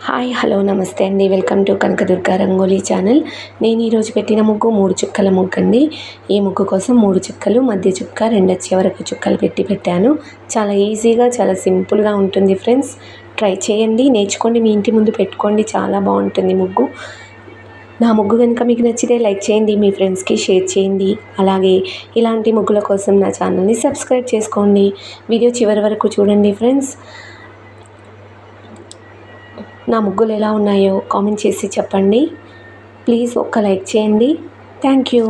Hi hello నమస్తే అండి. Welcome to Kanakadurga rangoli channel. నేను ఈరోజు పెట్టిన ముగ్గు 3 చుక్కల ముగ్గు అండి. ఈ ముగ్గు కోసం 3 చుక్కలు, మధ్య చుక్క, 2 వచ్చే వరకు చుక్కలు పెట్టాను. చాలా ఈజీగా, చాలా సింపుల్గా ఉంటుంది ఫ్రెండ్స్. ట్రై చేయండి, నేర్చుకోండి, మీ ఇంటి ముందు పెట్టుకోండి. చాలా బాగుంటుంది ముగ్గు. నా ముగ్గు కనుక మీకు నచ్చితే లైక్ చేయండి, మీ ఫ్రెండ్స్కి షేర్ చేయండి. అలాగే ఇలాంటి ముగ్గుల కోసం నా ఛానల్ని సబ్స్క్రైబ్ చేసుకోండి. వీడియో చివరి వరకు చూడండి ఫ్రెండ్స్. నా ముగ్గులు ఎలా ఉన్నాయో కామెంట్ చేసి చెప్పండి. ప్లీజ్ ఒక్క లైక్ చేయండి. Thank you.